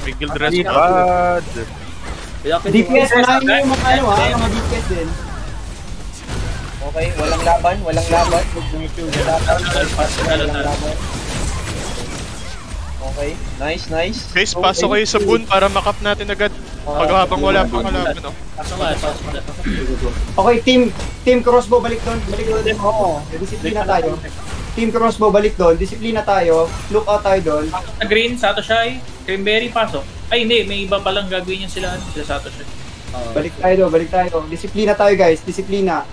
May guild rest. Bad. DPS na yung mga DPS din. Okay, walang laban. Okay, nice. Guys, pasok kayo sa boon para makap natin agad. Pag habang wala pang kalaban, no? Okay, team crossbow, balik doon. Oo, disiplina tayo. Team crossbow, balik doon. Disiplina tayo. Look out tayo doon. Sa green, Satoshi, Cranberry, pasok. Ay hindi, may iba palang gagawin niya sila Satoshi. Balik tayo. Disiplina tayo guys, disiplina.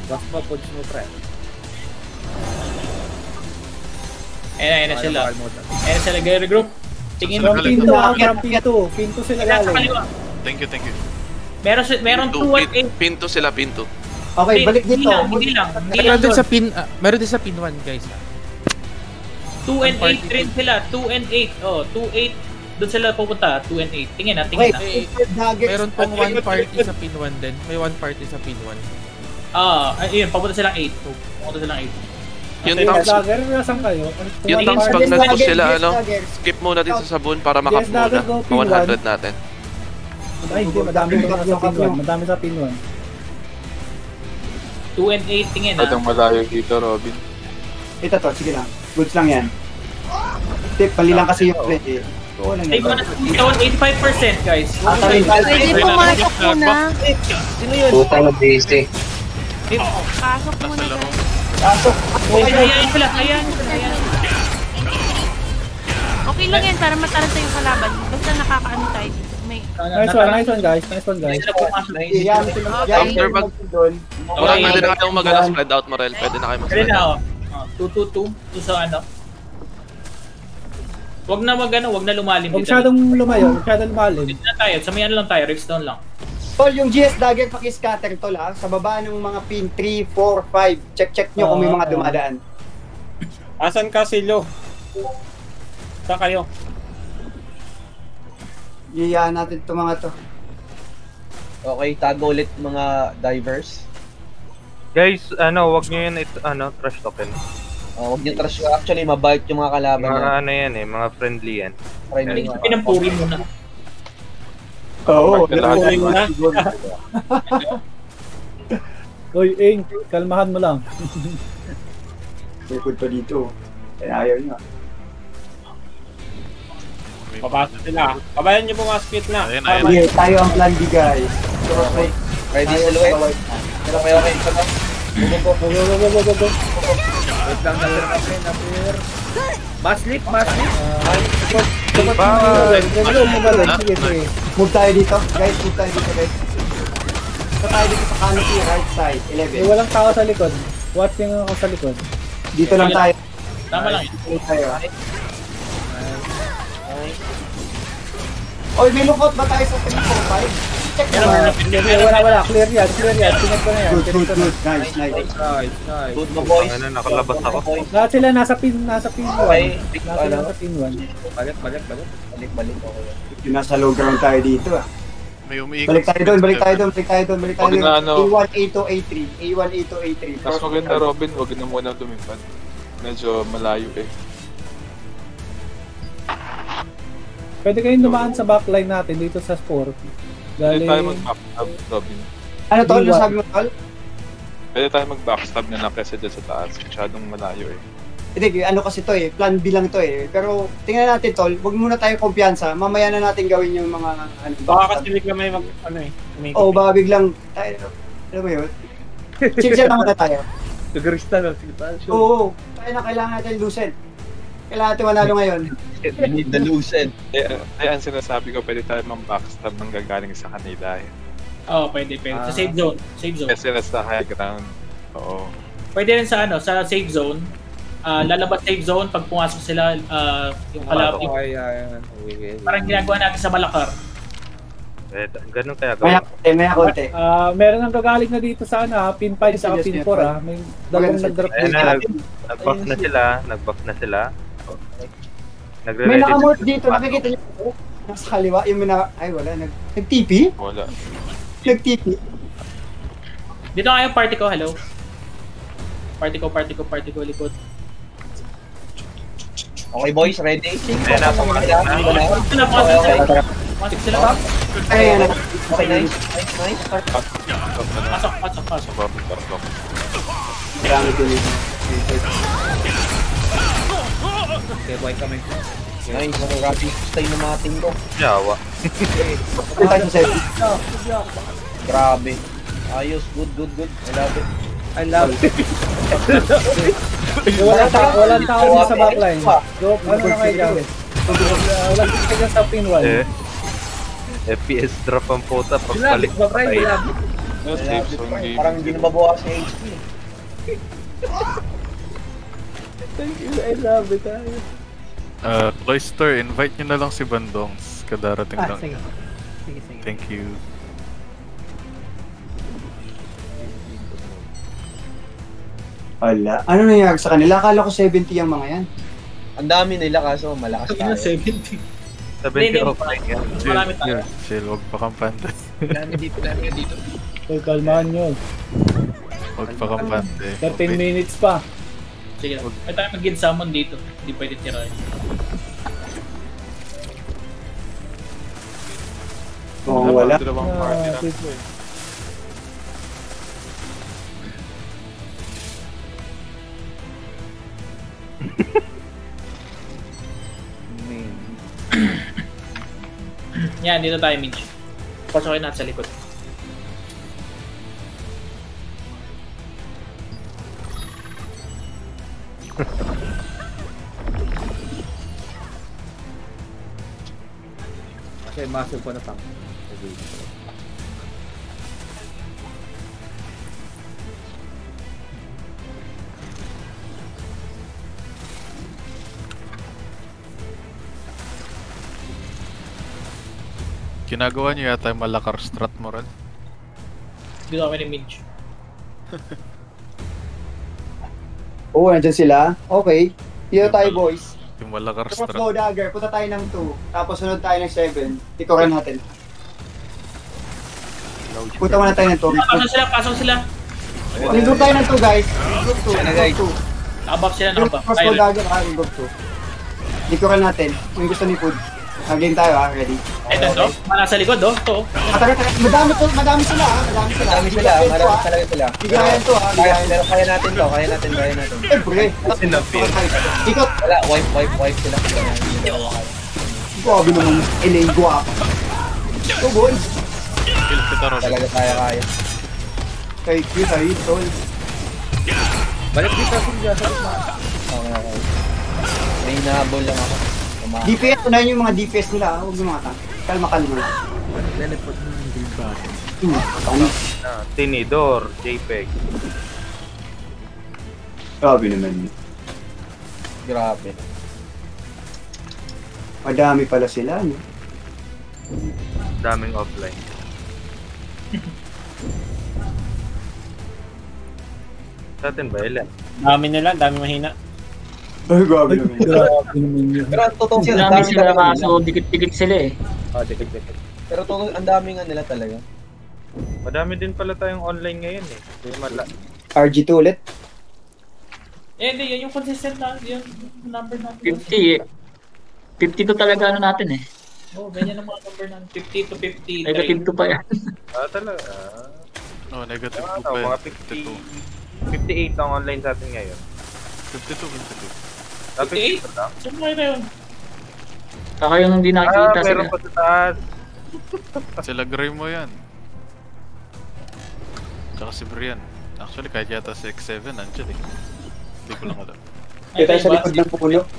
Back mo, punch mo, pre. Ayan sila. Group. Tingin mo. Pinto sila galing. Thank you. Meron 2-8. Pinto sila. Okay, balik dito. Hindi lang. Meron din sa pin 1 guys. 2 and 8 rin sila. 2 and 8. Oh, 2-8. Doon sila pupunta. 2 and 8. Tingin na. Meron pong 1 party sa pin 1 din. May 1 party sa pin 1. Ayun. Papunta silang 8. Yung tanks, yung tanks pag nag-push sila, skip muna dito sa sabon para makap muna. 100 natin. Ay, hindi. Madami sa pin 1. 2 and 8, tingin ha. Madang malayo dito, Robin. Ito to, sige lang. Goods lang yan. Tip, pali lang kasi yung red eh. Save mo na. 85% guys. Pwede pumasok muna. Sino yun? Putang busy. Pasok muna guys. Pasok. Hayaan sila. Okay lang yan para mataranta yung kalaban. Basta nakakaano tayo dito. Nice one guys. After mag... Morel, pwede na kayong spread out, Morel. Pwede na kayo mag-spread out. 2-2-2 sa ano. Wag na lumalim dito. Huwag masyadong lumalim. Dito na tayo, sa may ano lang tayo, Riftstone lang. Tol, yung GS Dagger paki-scatter tol ha, sa baba ng mga pin 3, 4, 5. Check nyo kung may mga dumadaan. Asan ka, Silo? Saan kayo? Yayaan natin itong mga to. Okay, tago ulit mga divers. Guys, wag niyo yun trash token. Wag niyo trash. Actually, mabait yung mga kalaban. Mga yan mga friendly yan. Friendly. Pinampuri mo na. Oo, pinampuri mo na. Oy, Eng, kalmahan mo lang. Likod pa dito. Kaya ayaw nyo. Papasok sila. Kabayan niyo pumasok na. Okay, tayo ang plan B guys. Ready sa luwet? Okay. Go. Wait lang, napir. Maslip. Move tayo dito, guys. Sa tayo dito sa canopy, right side, 11. Walang tao sa likod. Watching ako sa likod. Dito lang tayo. Tama lang. Tayo. Oy, may lookout ba tayo sa 345? Check na. Wala. Clear yan. Tingnan ko na yan. Good. Nice. Good mo, boys. Nakalabas ako. Lahat sila nasa pin 1. Okay. Nasa pin 1. Balik. Okay. Yung nasa low ground tayo dito ah. May umiikot. Balik tayo doon. Wag na, A1, A2, A3. Mas maganda, Robin, wag na muna tumipad. Medyo malayo eh. Pwede kayong dumaan sa backline natin dito sa sport. Pwede tayo mag-backstab, Robin. Ano tol? Ano sabi mo tol? Pwede tayo mag-backstab na kesa dyan sa taas. Masyadong malayo eh. Hindi, ano kasi to eh. Plan B lang to eh. Pero tingnan natin tol. Huwag muna tayong kumpiyansa. Mamaya na natin gawin yung mga baka kasi bigla may baka biglang tayo. Alam mo yun? Chill lang muna tayo. Tugarista lang. Oo. Tayo na kailangan natin lucid. Kailangan natin manalo ngayon. We need the lucid. Ang sinasabi ko, pwede tayo mang-backstab ng gagaling sa kanila eh. Pwede. Sa safe zone. Kasi nasa high ground. Oo. Pwede rin sa sa safe zone. Lalabas safe zone pag pumasok sila yung kalaban. Parang ginagawa natin sa Malakar. Ganun kaya May konti. Meron nang gagaling na dito sa pin 5 sa pin 4 May dalawang nag-drop dito. Nag-buff na sila. May nakamort dito, nakikita niyo nasa kaliwa, yung wala, nag-TP? Wala. Nag-TP? Dito kayo, party ko, hello. Party ko, likod. Okay boys, ready? Ayan na, pumasok na. Pasok sila. Ayan. Okay, nice. Pasok. Marami din yun. Okay, boy kami. Nice, grabe yung style ng mga team ko. Yawa. Ano tayo sa 7? Grabe. Ayos, good. I love it. Walang tao sa backline. Go, ano na kayo dyan? Walang kayo sa pin 1. FPS drop ang puta pagbalik. Patay. No, safe zone game. Parang hindi na mabawas ng HP. Thank you, I love it. Cloister, invite nyo na lang si Bandongs. Kadarating lang. Sige. Thank you. Wala. Ano nangyari sa kanila? Akala ko 70 yung mga yan. Ang dami nila kaso malakas tayo. 70. 70 offline yan. Marami tayo. Chill, wag pa kang pantas. Dami dito. Uy, kalmahan nyo. Wag pa kang pantas. 13 minutes pa. Sige na. May tayo mag-gin summon dito. Hindi pwede tirahin. Oo, wala. Dalawang party na. Yan, dito tayo, Mitch. Pasokin natin sa likod. Kasi massive ko na tank. Ginagawa nyo yata yung malakar strat moral. Dito kami ni Mitch. Oo, nandyan sila. Okay. Dito tayo, boys. Yung malakar strat. Crossbow dagger. Punta tayo ng 2. Tapos sunod tayo ng 7. Ikoran natin. Punta muna tayo ng 2. Pasok sila. Regroup tayo ng 2, guys. Regroup 2. Nakabab sila, nakabab. Crossbow dagger, regroup 2. Ikoran natin. Kung gusto ni Food. Game tayo, ready? Ito, mana sa likod, Ito. Madami sila, Madami sila. Marami talaga sila. Bigayan to, Pero kaya natin to. Siyempre. Ikot. Wala, wipe sila. Grabe naman, LA guwapa. Go, boys. Kill kita, Ron. Talaga kaya. Thank you, Tol. Balik dito sa Okay. May nahabol lang ako. DPS, unahin yung mga DPS nila. Huwag yung mga tank. Kalma. Teleport na ng build button. Tinidor, JPEG. Grabe naman. Grabe. Madami pala sila, no? Daming offline. Sa atin ba, ilan? Dami nila, dami mahina. Ay, grabe naman. Pero ang totoo sila, Dami sila kaso, dikit-dikit sila eh. Dikit. Pero totoo, ang dami nga nila talaga. Madami din pala tayong online ngayon eh. RG2 ulit. Hindi, yan yung consistent na, yung number natin. 50 eh. 52 talaga ano natin eh. Ganyan ang mga number natin. 50 to 50. Negative 2 pa yan. Talaga. No, negative 2 pa yan. Mga 58 ang online sa atin ngayon. 52. 58? Saan mo kayo yun? Saka yung hindi nakikita sila. Meron pa sa taas. Sila Gray mo yan. Tsaka si Brian. Actually, kahit yata si X7 nandiyan eh. Hindi ko lang alam. Kaya tayo sa likod ng puno.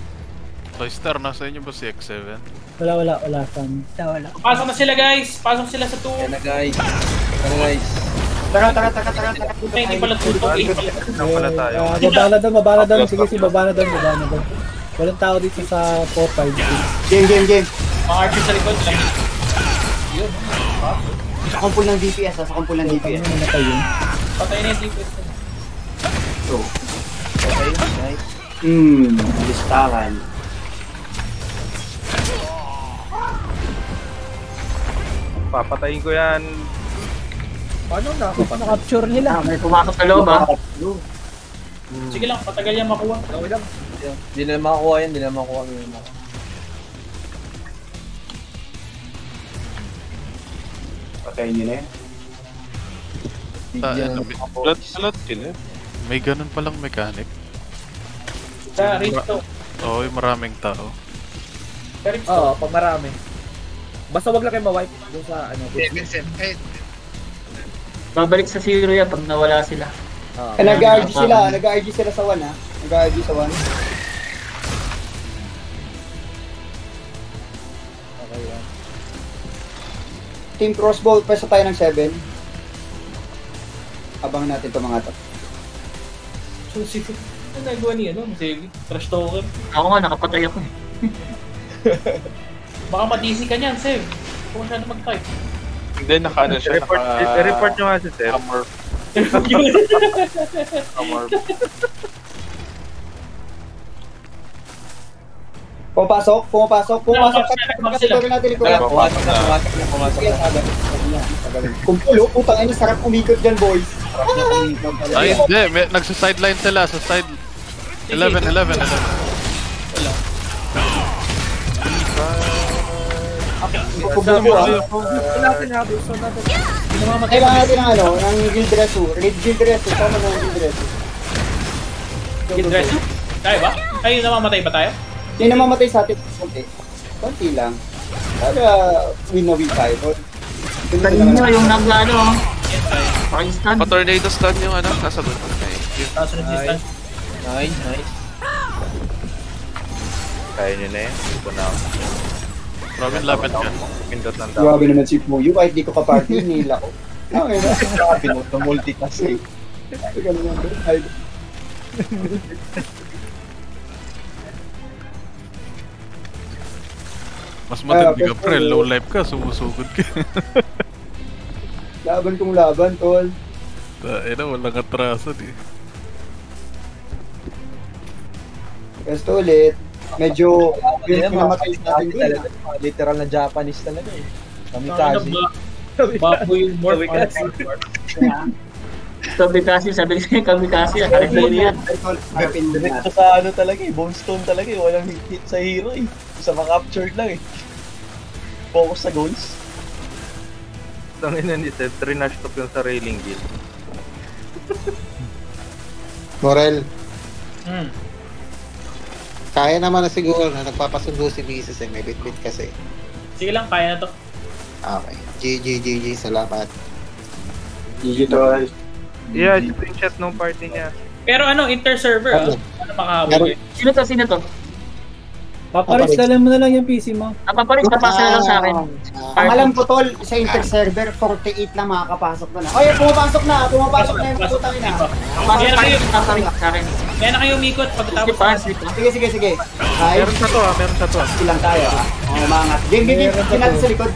Toy Star, nasa inyo ba si X7? Wala. Saan? Wala. Pasok na sila, guys! Pasok sila sa 2. Yan na guys. Tara. Hindi pala 2 to 8. Pala tayo. Baba na doon. Sige, baba na doon. Walang tao dito sa 4-5. Game. Mga archers sa likod lang. Yun. Sa kumpul ng DPS, Patay na yung DPS. Okay, nice. Listahan. Papatayin ko yan. Paano na? Capture nila. May pumasok sa loob ah. Sige lang, patagal yan makuha. Okay lang. Hindi na makukuha yan, hindi na makukuha. Patayin nyo na yan. Slot kill eh. May ganun palang mechanic. Sa Risto. Oo, yung maraming tao. Oo, pag marami. Basta wag lang kayo ma-wipe doon sa ano. Babalik sa zero yan pag nawala sila. Nag-RG sila sa 1 ha. Nag-RG sa 1. Okay yan. Team crossbow, pesa tayo ng 7. Abangan natin ito mga to. Susi. Ano nagawa niya, no? Sige, trash talker. Ako nga, nakapatay ako eh. Baka ma-DC ka niyan, Sev. Kung masyado mag-type. Hindi, naka-ano siya. Report nyo nga si Sir. Amor. Pumapasok. Pagkatipagin natin ito. Pumasok na. Kung pulo, putang ina, sarap umikot dyan, boys. Ay, hindi. Nagsa-sideline sila. Sa side... 11. Kailangan natin ng ano, ng guild resu. Red guild resu. Tama na ng guild resu. Guild resu? Tayo ba? Tayo namamatay ba tayo? Hindi namamatay sa atin. Konti lang. Para win na win tayo. Kanina yung naglano. Pakistan. Pa-tornado stun yung ano, nasa bun. Nice. Kaya nyo na yan. Ito na ako. Robin, lapit ka. Pindot ng tao. Grabe naman si Puyo. Kahit di ko ka-party, nila ko. Okay na. Grabe mo, multitask eh. Ganun lang. Ay, Mas matindi ka, pre. Low life ka, sumusugod ka. laban kong laban, tol. Walang atraso di. Gusto ulit. Medyo pinamatay natin din. Literal na Japanese talaga eh. Kamikaze. Baboy yung more Kamikaze, sabi ko kamikaze. Yan. Diretso sa ano talaga eh, bone stone talaga eh. Walang hit sa hero eh. Isa ma-captured lang eh. Focus sa goals. Tangin na ni Seth, trinash top yung sa railing guild. Morel, Kaya naman na siguro na nagpapasundo si Mrs. eh. May bit-bit kasi. Sige lang, kaya na to. Okay. GG. Salamat. GG tol. Yeah, screenshot nung party niya. Pero ano, inter-server ah. Ano makahabol? Sino to? Paparis, dala mo na lang yung PC mo. Paparis, papasa na lang sa akin. Ang alam ko tol, sa inter-server, 48 lang makakapasok na. Ay, pumapasok na yung putang ina. Papasok sa akin. Kaya na kayo umikot pagkatapos. Sige. Ay, Meron sa to. Ilang tayo ha. Umangat. Game, bigyan natin sa likod.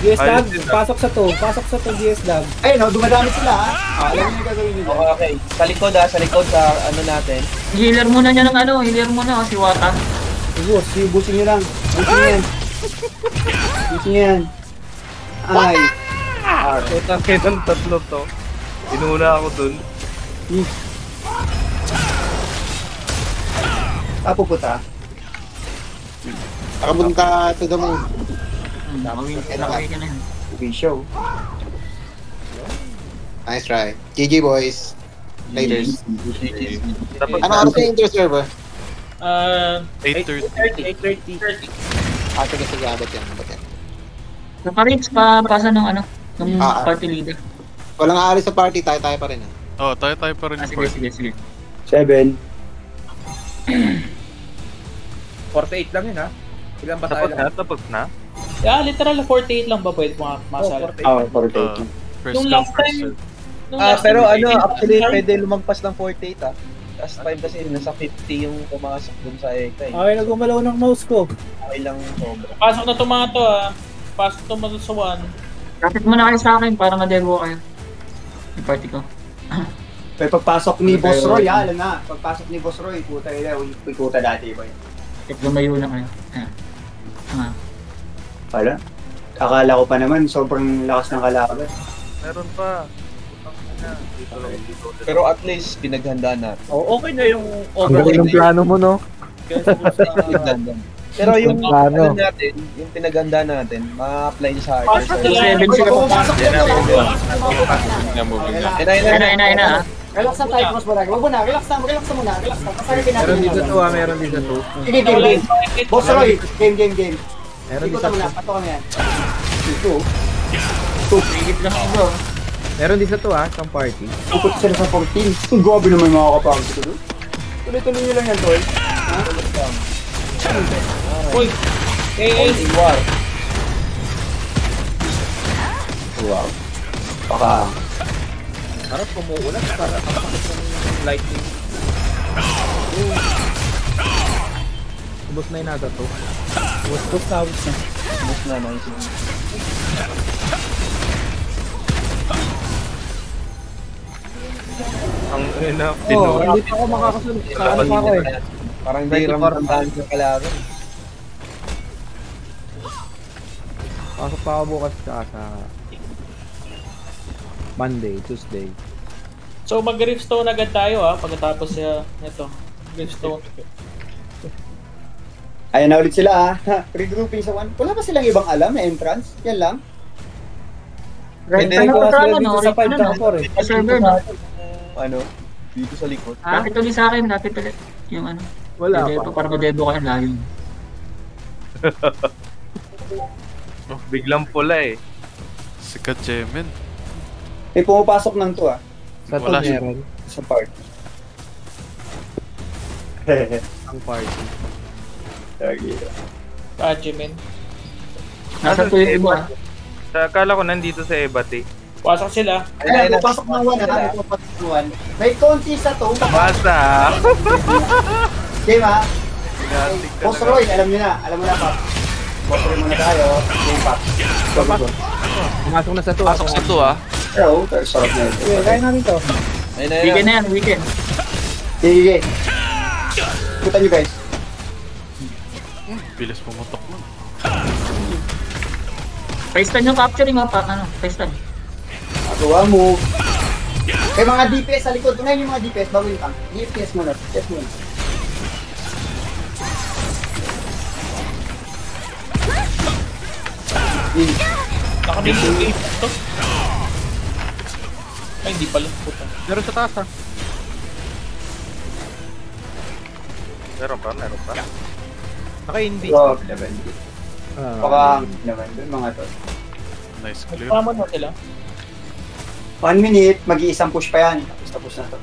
DS Lag, pasok sa to DS Lag. Ayun o, dumadami sila ha. Alam mo yung gagawin nila. Okay, sa likod sa ano natin. Healer muna niya ng ano, si Wata. Busin nyo lang. Busin yan. Ay. Utang kayo ng tatlo to. Inuna ako dun. Pupunta. Nakapunta to the moon. Nakawin ka na yun. Okay, show. Nice try. GG boys. Ladies. Ano sa inter-server? 8:30. Sige, abot yan. Paparis, papasa nung ano, nung party leader. Walang aalis sa party, tayo pa rin ha. Oo, tayo pa rin. Sige. 7. 48 lang yun ha. Ilan ba tayo lang? Tapos na? Yeah, literal 48 lang ba pwede masala? 48. Yung last time, pero ano, actually pwede lumagpas ng 48 ah. Last time kasi nasa 50 yung pumasok dun sa Eka eh. Okay, nagumalaw ng mouse ko. Okay lang sobra. Pasok na tomato ah. Pasok tomato sa 1. Kapit mo na kayo sa akin para ma-devo kayo. Yung party ko. May pagpasok ni Boss Roy ha, alam na. Pagpasok ni Boss Roy, puta nila. Puta dati ba yun? Lumayo na kayo. Akala ko pa naman, sobrang lakas ng kalaban. Meron pa. Pero at least, pinaghandaan natin. Oh, okay na yung Ang galing ng plano mo, no? Pinaghandaan. Pero yung ano natin, yung pinaganda natin, ma-apply sa archer. Ina. Relax na tayo, cross mo na. Wag mo na, relax na muna. Relax na. Pasagin natin. Meron dito to, meron dito to. Sige, game. Boss Roy, game. Meron dito to. Pato kami yan. Ito. Meron dito to isang party. Ikot sila sa 14. Grabe naman mga kapag ito doon. Tuloy-tuloy nyo lang yan, Tol. Uy! War. Wow. Baka. Parang kumuulan para kapakit ng lightning. Ubus na yung nada to. Ubus na, nice. Ang ina, hindi pa ako makakasunod. Saan pa ako eh. Parang di ramdam sa kalaban. Pasok pa ako bukas sa Monday, Tuesday. So mag-Riftstone agad tayo pagkatapos nito. Riftstone. Ayan na ulit sila regrouping sa one. Wala ba silang ibang alam na entrance? Yan lang. Pwede Ano ko pa kasi ano, sa 5 na ako eh. server no? ano, dito sa likod. Lapit ulit sa akin, lapit ulit. Yung ano. Wala pa. Para ma-debo kayo layo. Biglang pula eh. Sikat Jemin. May pumapasok ng to Sa Wala siya. meron. sa party. Ang party. Pajimin. Nasa to yung iba. Akala ko nandito sa Ebat eh. Pasok sila. Ayan, pumapasok ng one may pumapasok ng one. May konti sa to. Basta! Game Boss Roy, alam mo na Pop. Boss Roy muna tayo. Game Pop. Pumasok na sa to. Pasok sa to Pero, sarap na ito. Kaya namin to. Weekend na yan, weekend. Sige. Ikutan nyo guys. Bilis pumutok mo. Face-time yung capturing face-time. Magawa mo. May mga DPS sa likod. Unahin yung mga DPS bago yung tank. DPS muna. DPS muna. Nakabili yung game to. Ay, hindi pala. Puta. Meron sa taas Meron pa. Naka-hindi. Drop naman. Baka naman dun mga to. Nice clear. Pamon mo sila. 1 minute, mag-iisang push pa yan. Tapos na to.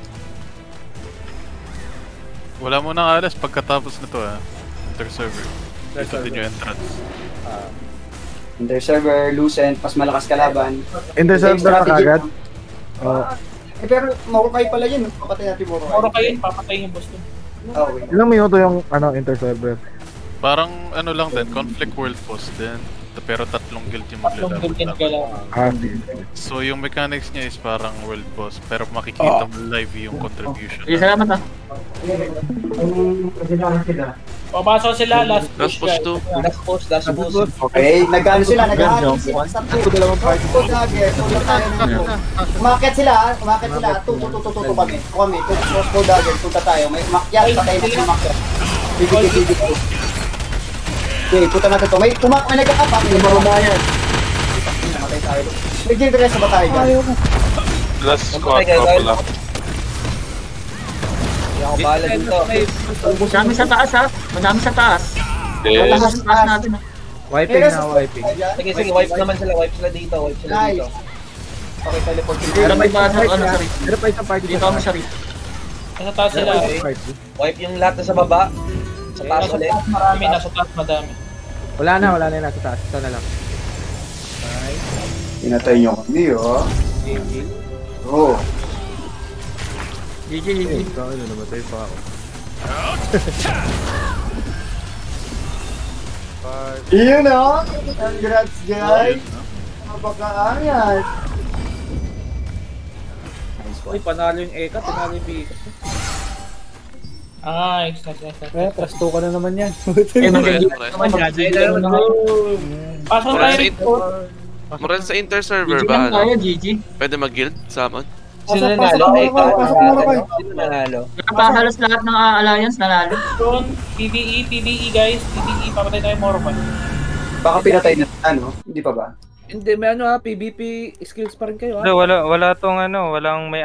Wala mo nang alas pagkatapos nito Inter-server. Dito din yung entrance. Inter-server, Lucent, mas malakas kalaban. Inter-server na kagad? Pero Morokai pala yun. Papatay natin Morokai. Morokai, papatayin yung boss dun. Okay. Ilang minuto yung inter-server? Parang lang din, conflict world boss din. Pero 3 guild yung maglalaban. So yung mechanics niya is parang world boss, pero makikita mo live yung contribution. Salamat Papasok sila, last push 2. Last push. Okay, nag-ano sila, nag-ahali sila sa umakit sila, tuto kami. Crossbow dagger, punta tayo. May umakyat, patay na yung umakyat. Bibig. Okay, punta natin to. May nagkakapak. May marumayan. Namatay tayo. May ginagawa sa batay ka. Last squad pa pala. Hindi ako bahala dito. Madami sa taas Madami sa taas. Yes. Sa taas natin Wiping. Sige, wipe naman sila. Wipe sila dito. Nice. Okay, teleport sila. Pero may ba sa Rift? Meron pa isang party. Dito kami sa Rift. Nasa taas sila. Wipe yung lahat na sa baba. Sa taas ulit. Nasa taas madami. Wala na yung nasa taas. Ito na lang. Pinatay nyo kami, GG. Ikaw, namatay pa ako. Iyon Congrats guys! Napakaangat! Uy, panalo yung Eka, panalo yung Pika. Nice. Plus 2 ka na naman yan. Moral sa inter-server ba? GG. Pwede mag-guild? Summon? Sino nanalo? Pasok muna kayo. Sino nanalo? Halos lahat ng alliance nanalo. PvE guys, PvE, papatay tayo Mormon. Baka pinatay na, hindi pa ba? Hindi, may PVP skills pa rin kayo Wala tong walang may